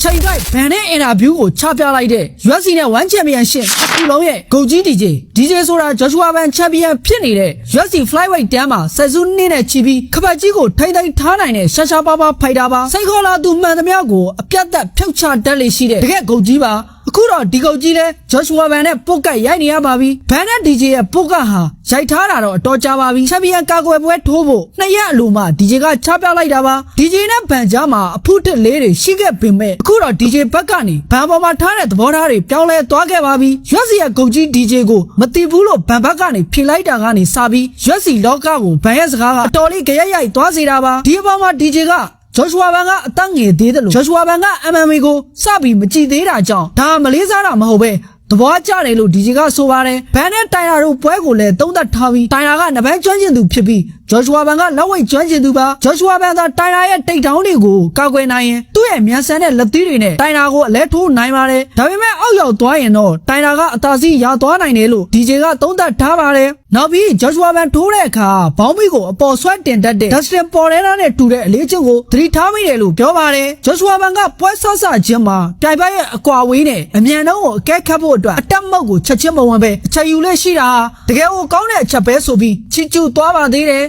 ချိန်ကိုက်ဘန်နဲ့အင်တာဗျူးကိုချပြလိုက်တဲ့ UFC နဲ့1ချန်ပီယံရှစ်အခုလုံးရဲ့ဂုတ်ကြီး DJ ဆိုတာ Joshua Ban ချန်ပီယံဖြစ်နေတဲ့ UFC Flyweight တန်းမှာဆယ်စုနှစ်နဲ့ချီပြီးခပတ်ကြီးကိုထိမ့်သိမ်းထားနိုင်တဲ့ရှာရှာပါပါဖိုက်တာပါစိတ်ခေါ်လာသူမှန်သမျှကိုအပြတ်သက်ဖြုတ်ချတတ်လေရှိတဲ့တကယ်ဂုတ်ကြီးပါအခုတော့ဒီကုတ်ကြီးလဲ Joshua Ban နဲ့ပုတ်ကတ်ရိုက်နေရပါပြီ။ Ban နဲ့ DJ ရဲ့ပုတ်ကတ်ဟာရိုက်ထားတာတော့အတော်ကြာပါပြီ။ချန်ပီယံကာကွယ်ပွဲထိုးဖို့2ရက်အလိုမှ DJ ကချပြလိုက်တာပါ။ DJ နဲ့ Ban ကြားမှာအဖုတစ်လေးတွေရှိခဲ့ပေမဲ့အခုတော့ DJ ဘက်ကနေ Ban ပေါ်မှာထားတဲ့သဘောထားတွေပြောင်းလဲသွားခဲ့ပါပြီ။ UFC ရဲ့ကုတ်ကြီး DJ ကိုမတိဘူးလို့ Ban ဘက်ကနေဖြေလိုက်တာကနေစပြီး UFC လောကကို Ban ရဲ့စကားကအတော်လေးကြရိုက်သွားစေတာပါ။ဒီအပေါ်မှာ DJ ကJoshua Ban ကအသက်ငယ်သေးတယ်လို့ Joshua Ban က MMA ကိုစပြီးမကြည့်သေးတာကြောင့်ဒါမလေးစားတာမဟုတ်ပဲသဘောကျတယ်လို့ DJ ကဆိုပါတယ်။ Ban နဲ့တိုင်ယာတို့ပွဲကိုလည်းသုံးသပ်ထားပြီးတိုင်ယာကနဘန်းကျွမ်းကျင်သူဖြစ်ပြီး Joshua Ban ကလက်ဝိတ်ကျွမ်းကျင်သူပါ Joshua Ban သာတိုင်ယာရဲ့တိတ်တောင်းတွေကိုကာကွယ်နိုင်ရင်သူ့ရဲ့မြန်ဆန်တဲ့လက်သီးတွေနဲ့တိုင်ယာကိုအလဲထိုးနိုင်ပါတယ်။ဒါပေမဲ့အောက်ရောက်သွားရင်တော့တိုင်ယာကအသာစီးရသွားနိုင်တယ်လို့ DJ ကသုံးသပ်ထားပါတယ်။နောက်ပြီး Joshua Ban ထိုးတဲ့အခါဘောင်းမီကိုအပေါ်ဆွဲတင်တတ်တဲ့ Dustin Poirier နဲ့တူတဲ့အလေးချုပ်ကိုသတိထားမိတယ်လို့ပြောပါတယ်။ Joshua Ban ကပွဲဆော့ခြင်းမှာပြိုင်ဘက်ရဲ့အကွာဝေးနဲ့အမြန်နှုန်းကိုအကဲခတ်ဖို့အတွက်အတက်မုတ်ကိုချက်ချင်းမဝင်ပဲအချက်ယူလက်ရှိတာတကယ်ကိုကောင်းတဲ့အချက်ပဲဆိုပြီးချီကျူးသွားပါသေးတယ်